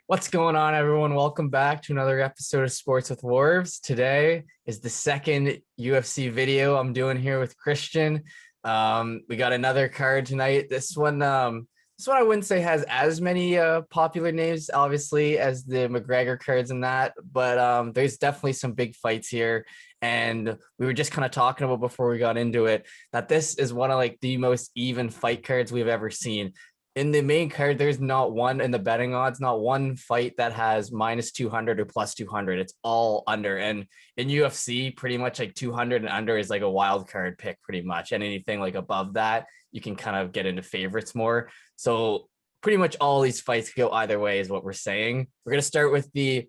What's going on, everyone? Welcome back to another episode of Sports with Warbs. Today is the second UFC video I'm doing here with Christian. We got another card tonight. This one I wouldn't say has as many popular names, obviously, as the McGregor cards and that, but there's definitely some big fights here. And we were just kind of talking about before we got into it that this is one of like the most even fight cards we've ever seen. In the main card, there's not one in the betting odds, not one fight that has minus 200 or plus 200. It's all under. And in UFC, pretty much like 200 and under is like a wild card pick, pretty much. And anything like above that, you can kind of get into favorites more. So pretty much all these fights go either way, is what we're saying. We're going to start with the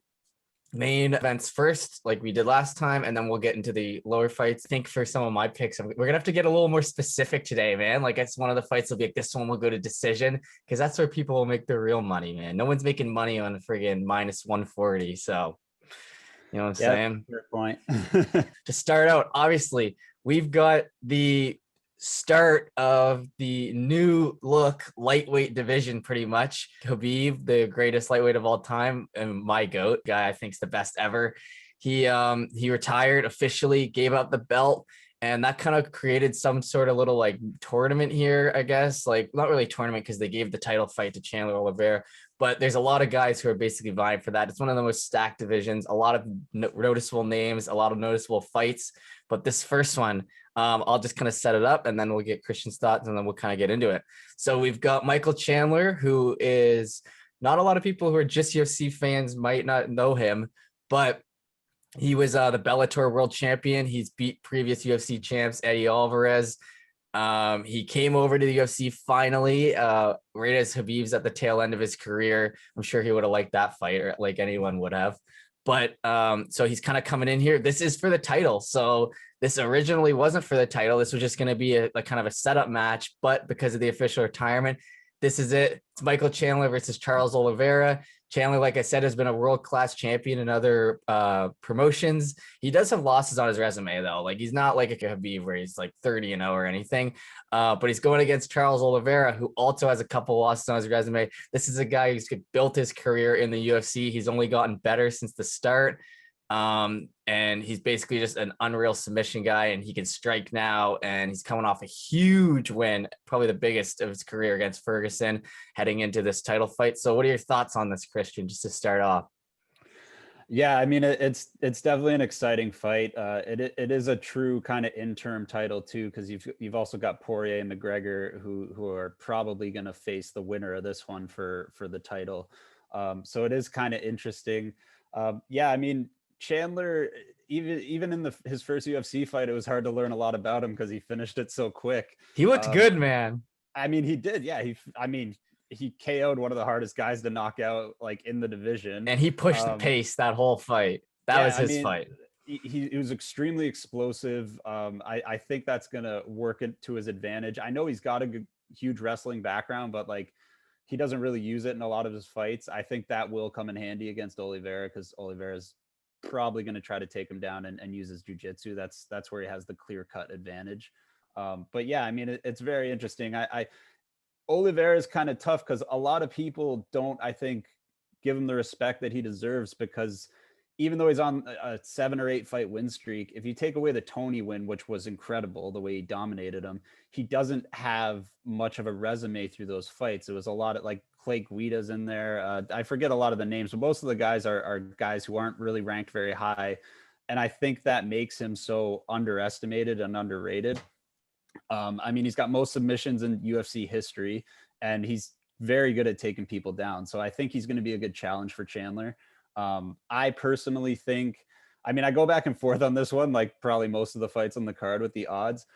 main events first, like we did last time, and then we'll get into the lower fights. I think for some of my picks, we're gonna have to get a little more specific today, man. Like it's one of the fights will be like this one will go to decision because that's where people will make their real money, man. No one's making money on friggin' minus 140. So you know what I'm saying? Fair point. To start out, obviously, we've got the start of the new look lightweight division, pretty much. Khabib, the greatest lightweight of all time, and my goat guy, I think is the best ever. He retired officially, gave up the belt, and that kind of created some sort of little like tournament here, I guess. Like not really tournament because they gave the title fight to Chandler Oliveira, but there's a lot of guys who are basically vying for that. It's one of the most stacked divisions, a lot of noticeable names, a lot of noticeable fights. But this first one, I'll just kind of set it up and then we'll get Christian's thoughts and then we'll kind of get into it. So we've got Michael Chandler, who is not a lot of people who are just UFC fans might not know him, but he was the Bellator world champion. He's beat previous UFC champs, Eddie Alvarez. He came over to the UFC finally, right as Khabib's at the tail end of his career. I'm sure he would have liked that fight, or like anyone would have. But so he's kind of coming in here. This is for the title. So this originally wasn't for the title. This was just going to be a kind of a setup match. But because of the official retirement, this is it. It's Michael Chandler versus Charles Oliveira. Chandler, like I said, has been a world-class champion in other promotions. He does have losses on his resume, though. Like he's not like a Khabib where he's like 30-0 or anything. But he's going against Charles Oliveira, who also has a couple losses on his resume. This is a guy who's built his career in the UFC. He's only gotten better since the start. And he's basically just an unreal submission guy, and he can strike now, and he's coming off a huge win, probably the biggest of his career against Ferguson, heading into this title fight. So what are your thoughts on this, Christian, just to start off? Yeah, I mean it's definitely an exciting fight. It is a true kind of interim title too, because you've also got Poirier and McGregor who are probably going to face the winner of this one for the title. So it is kind of interesting. Yeah, I mean Chandler, even in his first UFC fight, it was hard to learn a lot about him because he finished it so quick. He looked good, man. I mean, he did. Yeah, he KO'd one of the hardest guys to knock out like in the division, and he pushed the pace that whole fight. That was his fight. He was extremely explosive. I think that's gonna work to his advantage. I know he's got a huge wrestling background, but like he doesn't really use it in a lot of his fights. I think that will come in handy against Oliveira because Oliveira's probably going to try to take him down and use his jiu-jitsu. That's where he has the clear-cut advantage. But yeah, I mean, it's very interesting. Oliveira is kind of tough because a lot of people don't, I think, give him the respect that he deserves because even though he's on a 7 or 8 fight win streak, if you take away the Tony win, which was incredible, the way he dominated him, he doesn't have much of a resume through those fights. It was a lot of like Clay Guida's in there. I forget a lot of the names, but most of the guys are guys who aren't really ranked very high. And I think that makes him so underestimated and underrated. I mean, he's got most submissions in UFC history, and he's very good at taking people down. So I think he's going to be a good challenge for Chandler. I personally think, I mean, I go back and forth on this one, like probably most of the fights on the card with the odds.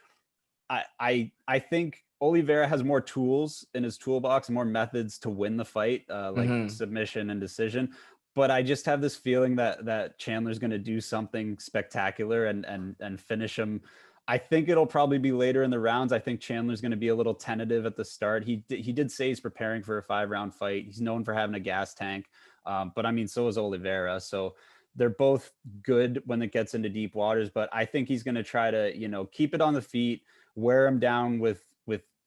I think Oliveira has more tools in his toolbox, more methods to win the fight, like submission and decision. But I just have this feeling that Chandler's going to do something spectacular and finish him. I think it'll probably be later in the rounds. I think Chandler's going to be a little tentative at the start. He did say he's preparing for a 5-round fight. He's known for having a gas tank. But I mean, so is Oliveira. So they're both good when it gets into deep waters. But I think he's going to try to, keep it on the feet, wear him down with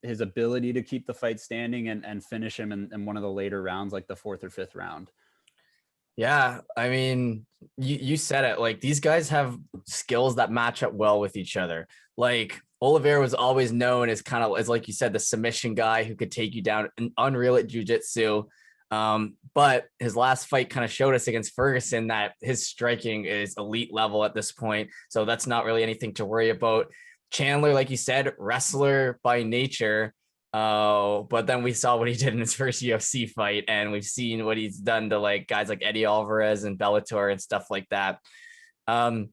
his ability to keep the fight standing and finish him in one of the later rounds, like the 4th or 5th round. Yeah, I mean, you said it. Like these guys have skills that match up well with each other. Like Oliveira was always known as kind of as like you said, the submission guy who could take you down and unreal at jujitsu. But his last fight kind of showed us against Ferguson that his striking is elite level at this point. So that's not really anything to worry about. Chandler, like you said, wrestler by nature. Oh, but then we saw what he did in his first UFC fight, and we've seen what he's done to like guys like Eddie Alvarez and Bellator and stuff like that. Um,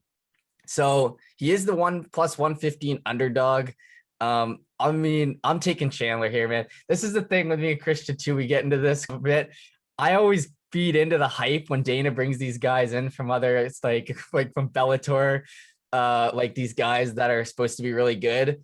so he is the 1+115 underdog. I mean, I'm taking Chandler here, man. This is the thing with me and Christian too. We get into this a bit. I always feed into the hype when Dana brings these guys in from other, it's like from Bellator, like these guys that are supposed to be really good.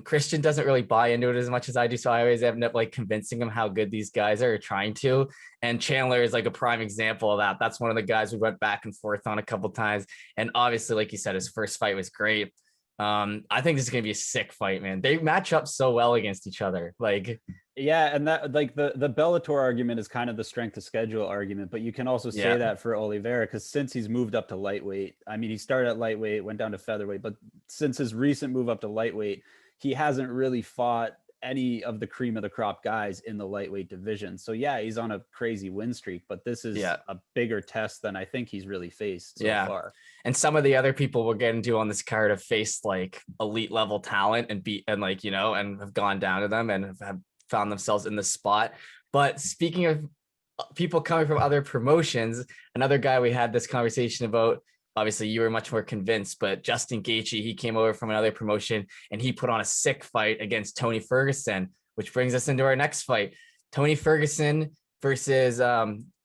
Christian doesn't really buy into it as much as I do, so I always end up like convincing him how good these guys are, or trying to. And Chandler is like a prime example of that. That's one of the guys we went back and forth on a couple times, and obviously like you said, his first fight was great. I think this is gonna be a sick fight, man. They match up so well against each other. Like, Yeah, and that like the Bellator argument is kind of the strength of schedule argument, but you can also say yeah, that for Oliveira because since he's moved up to lightweight, I mean, he started at lightweight, went down to featherweight, but since his recent move up to lightweight, he hasn't really fought any of the cream of the crop guys in the lightweight division. So yeah, he's on a crazy win streak, but this is yeah, a bigger test than I think he's really faced so yeah. far. And some of the other people we'll get into on this card have faced like elite level talent and beat and like, you know, and have gone down to them and have found themselves in the spot. But speaking of people coming from other promotions, another guy we had this conversation about, obviously you were much more convinced, but Justin Gaethje, he came over from another promotion and he put on a sick fight against Tony Ferguson, which brings us into our next fight. Tony Ferguson versus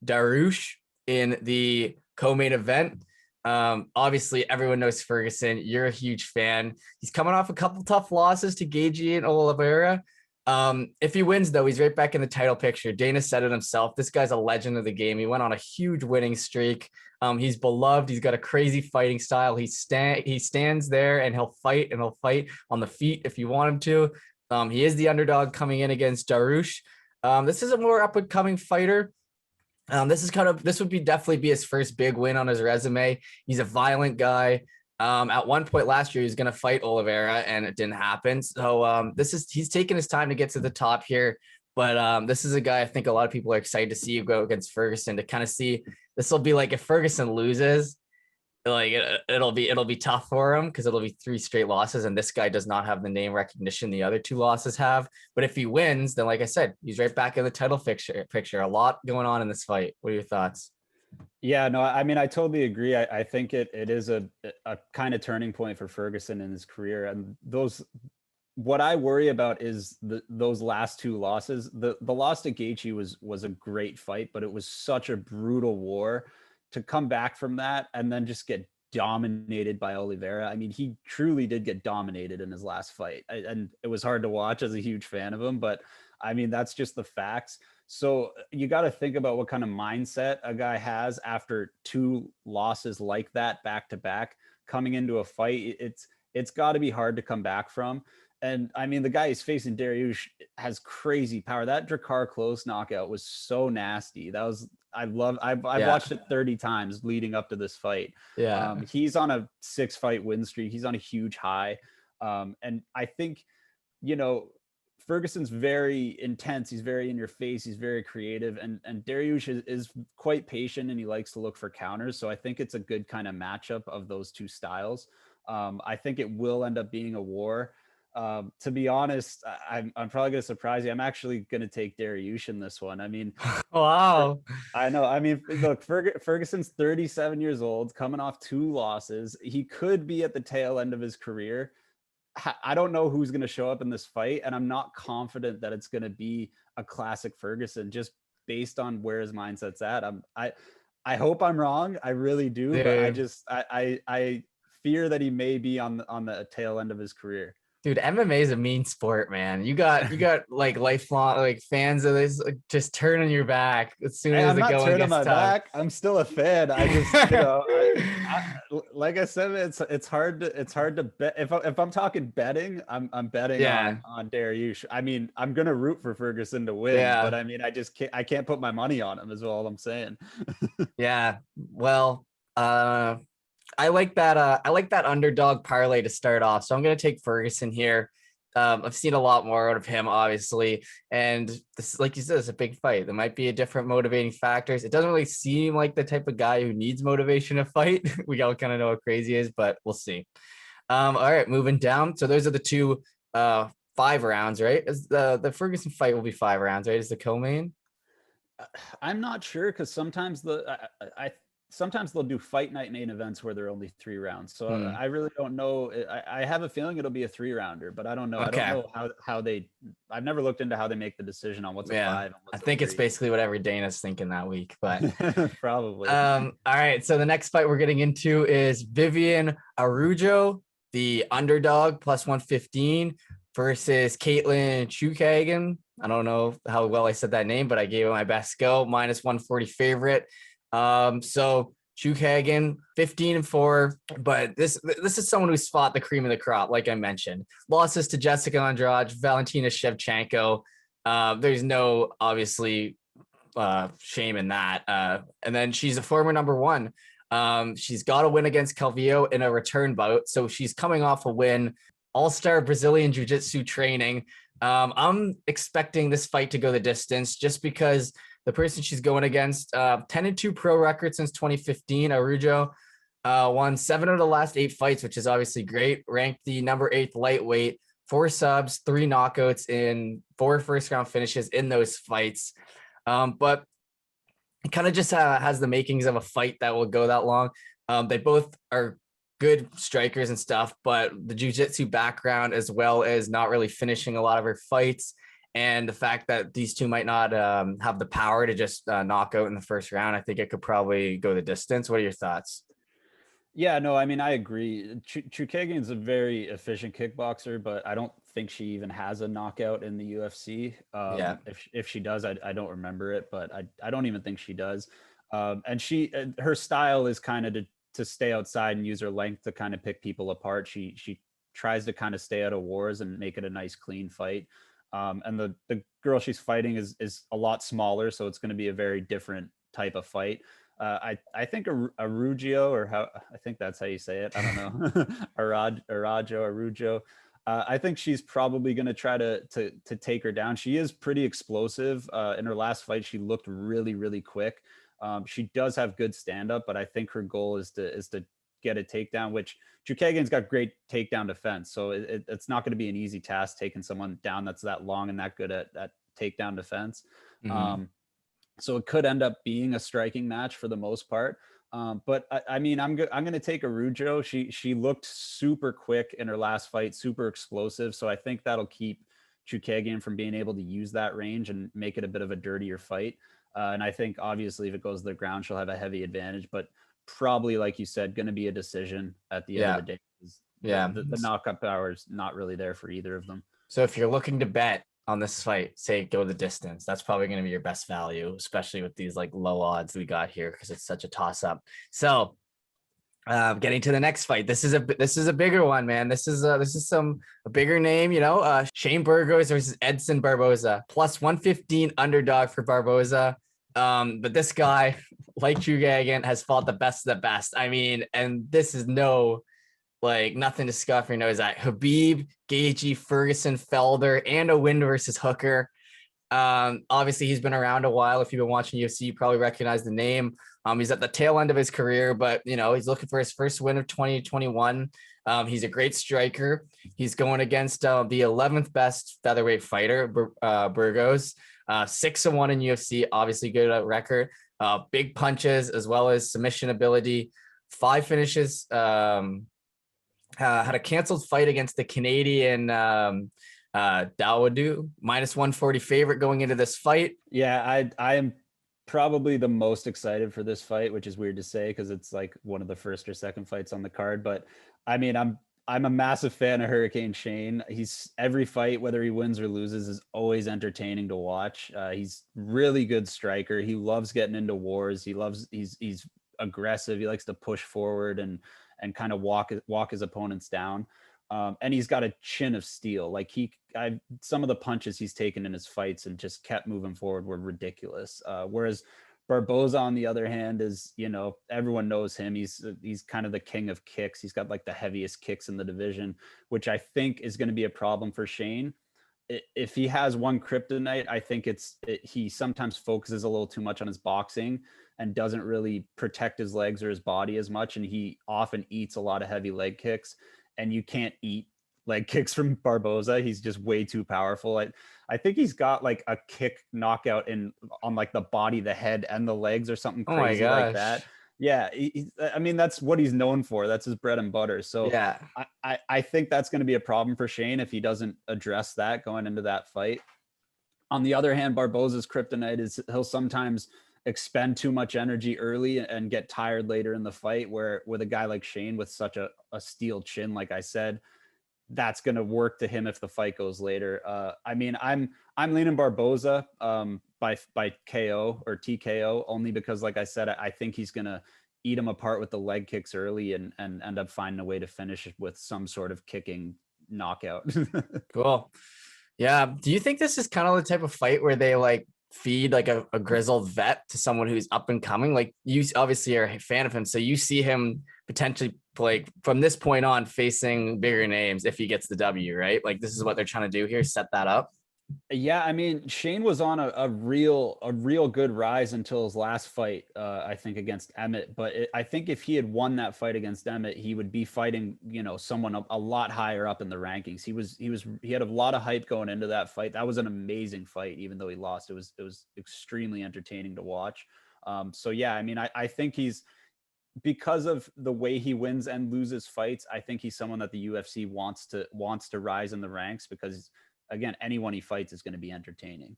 Dariush in the co-main event. Obviously everyone knows Ferguson. You're a huge fan. He's coming off a couple tough losses to Gaethje and Oliveira. If he wins, though, he's right back in the title picture. Dana said it himself. This guy's a legend of the game. He went on a huge winning streak. He's beloved. He's got a crazy fighting style. He stands there and he'll fight on the feet if you want him to. He is the underdog coming in against Dariush. This is a more up and coming fighter. This would be definitely be his first big win on his resume. He's a violent guy. At one point last year, he was going to fight Oliveira and it didn't happen. So he's taking his time to get to the top here. But this is a guy I think a lot of people are excited to see go against Ferguson to kind of see. This will be like if Ferguson loses, like it'll be tough for him because it'll be 3 straight losses, and this guy does not have the name recognition the other 2 losses have. But if he wins, then like I said, he's right back in the title picture. A lot going on in this fight. What are your thoughts? Yeah, no, I mean, I totally agree. I think it is a kind of turning point for Ferguson in his career. And what I worry about is those last 2 losses. The loss to Gaethje was a great fight, but it was such a brutal war to come back from that and then just get dominated by Oliveira. I mean, he truly did get dominated in his last fight. And it was hard to watch as a huge fan of him, but I mean, that's just the facts. So you got to think about what kind of mindset a guy has after 2 losses like that back to back coming into a fight. It's got to be hard to come back from. And I mean, the guy he's facing, Dariush, has crazy power. That Drakkar close knockout was so nasty. I've watched it 30 times leading up to this fight. Yeah. He's on a 6-fight win streak. He's on a huge high. And I think, you know, Ferguson's very intense. He's very in your face. He's very creative. And Dariush is quite patient and he likes to look for counters. So I think it's a good kind of matchup of those 2 styles. I think it will end up being a war. To be honest, I'm probably going to surprise you. I'm actually going to take Dariush in this one. I mean, Wow. I know. I mean, look, Ferguson's 37 years old, coming off 2 losses. He could be at the tail end of his career. I don't know who's going to show up in this fight, and I'm not confident that it's going to be a classic Ferguson just based on where his mindset's at. I hope I'm wrong. I really do, but I fear that he may be on the tail end of his career. Dude, MMA is a mean sport, man. You got like lifelong like fans of this like, just turning your back as soon Hey, as I'm the not going turning gets my tough. back. I'm still a fan. I just, like I said, it's hard to bet. If I'm talking betting, I'm betting Yeah, on Dariush. I mean, I'm gonna root for Ferguson to win, but yeah, I mean, I can't put my money on him. Is all I'm saying. yeah. Well, uh, I like that underdog parlay to start off. So I'm gonna take Ferguson here. I've seen a lot more out of him, obviously, and this, like you said, it's a big fight. There might be a different motivating factors. It doesn't really seem like the type of guy who needs motivation to fight. We all kind of know what crazy is, but we'll see. All right, moving down. So those are the two 5 rounds, right? Is the Ferguson fight will be 5 rounds, right? Is the co-main? I'm not sure because sometimes they'll do fight night main events where they're only 3 rounds. So Hmm. I really don't know. I have a feeling it'll be a 3 rounder, but I don't know. I don't Okay. know how they. I've never looked into how they make the decision on what's a Yeah. five and I what's a think it's three. basically whatever Dana's thinking that week, but Probably. all right. So the next fight we're getting into is Vivian Araujo, the underdog, plus 115, versus Caitlin Chookagian. I don't know how well I said that name, but I gave it my best go. Minus 140 favorite. So Chookagian, 15-4, but this is someone who's fought the cream of the crop, like I mentioned. Losses to Jessica Andrade, Valentina Shevchenko. There's no obviously shame in that. And then she's a former number one. She's got a win against Calvillo in a return bout. So she's coming off a win, all-star Brazilian jiu-jitsu training. I'm expecting this fight to go the distance just because the person she's going against, 10-2 pro record since 2015, Araujo, won 7 of the last 8 fights, which is obviously great. Ranked the number 8th lightweight, 4 subs, 3 knockouts in 4 first-round finishes in those fights. But it kind of just has the makings of a fight that will go that long. They both are good strikers and stuff, but the jiu-jitsu background, as well as not really finishing a lot of her fights, and the fact that these two might not have the power to just knock out in the first round, I think it could probably go the distance. What are your thoughts? Yeah, no, I mean, I agree. Chookagian's a very efficient kickboxer, but I don't think she even has a knockout in the UFC. Yeah. If she does, I don't remember it, but I don't even think she does. And her style is kind of to stay outside and use her length to kind of pick people apart. She tries to kind of stay out of wars and make it a nice clean fight. And the girl she's fighting is a lot smaller, so it's going to be a very different type of fight. I think Arugio, or how I think that's how you say it. I don't know. Araujo. I think she's probably going to try to take her down. She is pretty explosive. In her last fight, she looked really quick. She does have good stand up, but I think her goal is to get a takedown, which Chookagian's got great takedown defense. So it's not going to be an easy task taking someone down that's that long and that good at takedown defense. Mm-hmm. So it could end up being a striking match for the most part. But I mean, I'm going to take Araujo. She looked super quick in her last fight, super explosive. So I think that'll keep Chookagian from being able to use that range and make it a bit of a dirtier fight. And I think obviously if it goes to the ground, she'll have a heavy advantage. But probably, like you said, going to be a decision at the end of Yeah. the day. Yeah. The knockup power is not really there for either of them. So if you're looking to bet on this fight, say go the distance, that's probably going to be your best value, especially with these like low odds we got here because it's such a toss up. So getting to the next fight, this is a bigger one, man. This is a bigger name, Shane Burgos versus Edson Barboza, plus 115 underdog for Barboza. But this guy, like Chookagian, has fought the best of the best. I mean, and this is nothing to scuff your nose at. Khabib, Gaethje, Ferguson, Felder, and a win versus Hooker. Obviously, he's been around a while. If you've been watching UFC, you probably recognize the name. He's at the tail end of his career, but he's looking for his first win of 2021. He's a great striker. He's going against the 11th best featherweight fighter, Burgos. 6-1 in UFC, obviously good at record. Big punches as well as submission ability. 5 finishes. Had a canceled fight against the Canadian Dawoodu, minus 140 favorite going into this fight. Yeah, I am probably the most excited for this fight, which is weird to say because it's like one of the first or second fights on the card. But I mean, I'm a massive fan of Hurricane Shane. He's every fight, whether he wins or loses, is always entertaining to watch. He's really good striker. He loves getting into wars. He's aggressive. He likes to push forward and kind of walk his opponents down. And he's got a chin of steel. Like some of the punches he's taken in his fights and just kept moving forward were ridiculous. Whereas Barboza, on the other hand, is, everyone knows him. He's kind of the king of kicks. He's got like the heaviest kicks in the division, which I think is going to be a problem for Shane. If he has one kryptonite, I think he sometimes focuses a little too much on his boxing and doesn't really protect his legs or his body as much. And he often eats a lot of heavy leg kicks, and you can't eat leg kicks from Barboza. He's just way too powerful. I think he's got like a kick knockout on like the body, the head, and the legs or something crazy like that. Yeah, I mean, that's what he's known for. That's his bread and butter. So Yeah. I think that's going to be a problem for Shane if he doesn't address that going into that fight. On the other hand, Barboza's kryptonite is he'll sometimes expend too much energy early and get tired later in the fight, where with a guy like Shane with such a steel chin, like I said, that's going to work to him if the fight goes later. I mean, I'm leaning Barboza by KO or TKO, only because, like I said, I think he's going to eat him apart with the leg kicks early and end up finding a way to finish it with some sort of kicking knockout. Cool. Yeah. Do you think this is kind of the type of fight where they like feed like a grizzled vet to someone who's up and coming? Like, you obviously are a fan of him, so you see him potentially like from this point on facing bigger names if he gets the W, right? Like, this is what they're trying to do here, set that up. Yeah, I mean, Shane was on a real good rise until his last fight, I think, against Emmett. But I think if he had won that fight against Emmett, he would be fighting, someone a lot higher up in the rankings. He had a lot of hype going into that fight. That was an amazing fight, even though he lost. It was extremely entertaining to watch. So yeah, I mean, I think because of the way he wins and loses fights, I think he's someone that the UFC wants to rise in the ranks, because again, anyone he fights is going to be entertaining.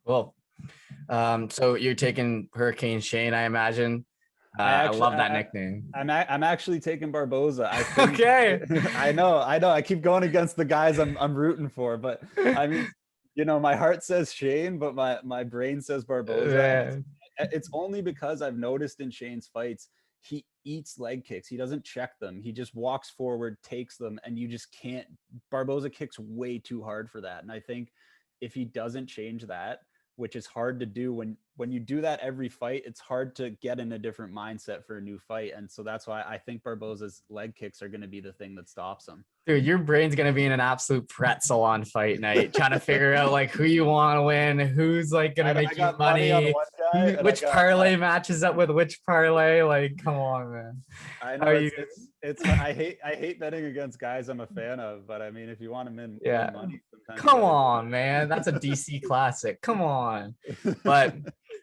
Cool. So you're taking Hurricane Shane, I imagine. I love that nickname. I'm actually taking Barboza. I think, okay. I know. I keep going against the guys I'm rooting for, but I mean, my heart says Shane, but my brain says Barboza. It's only because I've noticed in Shane's fights, he eats leg kicks. He doesn't check them. He just walks forward, takes them, and you just can't. Barboza kicks way too hard for that. And I think if he doesn't change that, which is hard to do when you do that every fight, it's hard to get in a different mindset for a new fight. And so that's why I think Barboza's leg kicks are going to be the thing that stops him. Dude, your brain's going to be in an absolute pretzel on fight night, trying to figure out like who you want to win, who's like going to make you money, which parlay matches up with which parlay. Like, come on, man. I know I hate betting against guys I'm a fan of, but I mean, if you want to win money, come on, man. That's a DC classic. Come on. But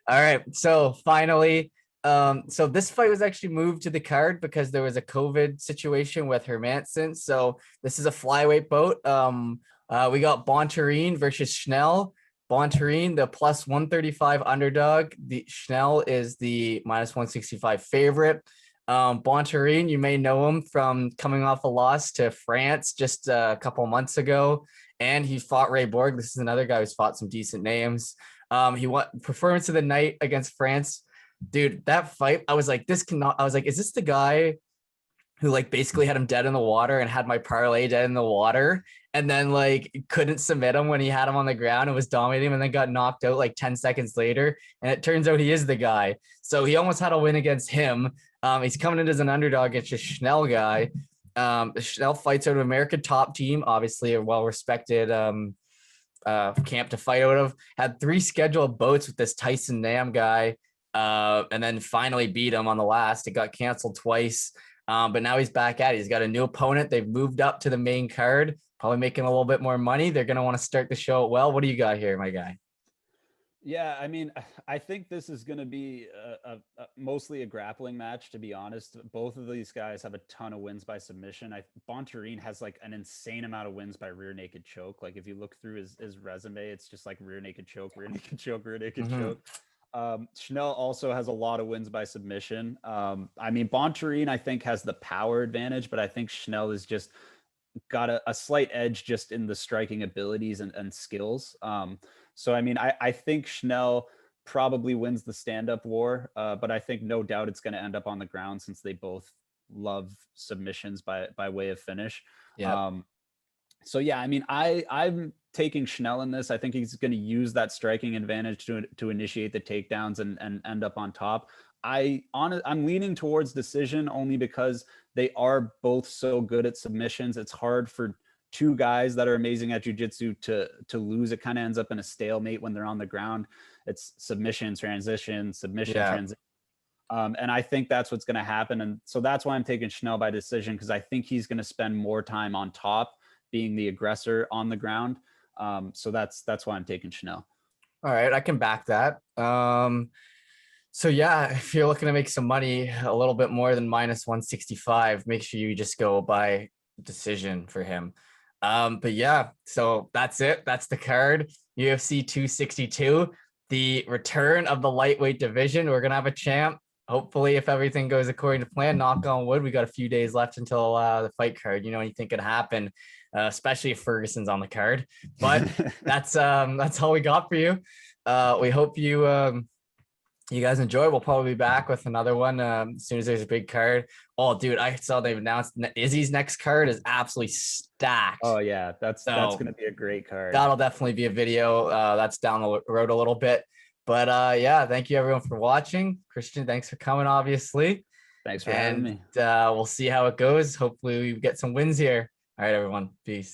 all right. So finally, so this fight was actually moved to the card because there was a COVID situation with Hermanson. So this is a flyweight bout. We got Bontorin versus Schnell. Bontorin, the plus 135 underdog. The Schnell is the minus 165 favorite. Bontorin, you may know him from coming off a loss to France just a couple months ago, and he fought Ray Borg. This is another guy who's fought some decent names. He won performance of the night against France. Dude, that fight, I was like, is this the guy who like basically had him dead in the water and had my parlay dead in the water, and then like couldn't submit him when he had him on the ground and was dominating him, and then got knocked out like 10 seconds later? And it turns out he is the guy. So he almost had a win against him. He's coming in as an underdog against a Schnell guy. Schnell fights out of American Top Team, obviously a well-respected camp to fight out of. Had 3 scheduled bouts with this Tyson Nam guy, and then finally beat him on the last. It got canceled twice, but now he's back at it. He's got a new opponent. They've moved up to the main card, probably making a little bit more money. They're going to want to start the show well. What do you got here, my guy? Yeah, I mean, I think this is going to be mostly a grappling match, to be honest. Both of these guys have a ton of wins by submission. Bontorin has like an insane amount of wins by rear naked choke. Like if you look through his resume, it's just like rear naked choke, rear naked choke, rear naked choke. Schnell also has a lot of wins by submission. I mean, Bontorin, I think, has the power advantage, but I think Schnell is just got a slight edge just in the striking abilities and skills. So, I mean, I think Schnell probably wins the stand-up war, but I think no doubt it's going to end up on the ground since they both love submissions by way of finish. Yeah. So yeah, I mean, I'm taking Schnell in this. I think he's going to use that striking advantage to initiate the takedowns and end up on top. I'm leaning towards decision only because they are both so good at submissions. It's hard for two guys that are amazing at jiu-jitsu to lose. It kind of ends up in a stalemate when they're on the ground. It's submission, transition, submission, transition. And I think that's what's going to happen. And so that's why I'm taking Schnell by decision, because I think he's going to spend more time on top being the aggressor on the ground. So that's why I'm taking Schnell. All right, I can back that. So yeah, if you're looking to make some money, a little bit more than -165, make sure you just go by decision for him. But yeah, so that's it. That's the card. UFC 262, the return of the lightweight division. We're gonna have a champ. Hopefully, if everything goes according to plan, knock on wood, we got a few days left until the fight card. You know, anything could happen, especially if Ferguson's on the card. But that's all we got for you. We hope you guys enjoy. We'll probably be back with another one as soon as there's a big card. Oh, dude, I saw they've announced Izzy's next card is absolutely stacked. Oh yeah, that's going to be a great card. That'll definitely be a video. That's down the road a little bit. But yeah, thank you everyone for watching. Christian, thanks for coming, obviously. Thanks for having me. We'll see how it goes. Hopefully we get some wins here. All right, everyone. Peace.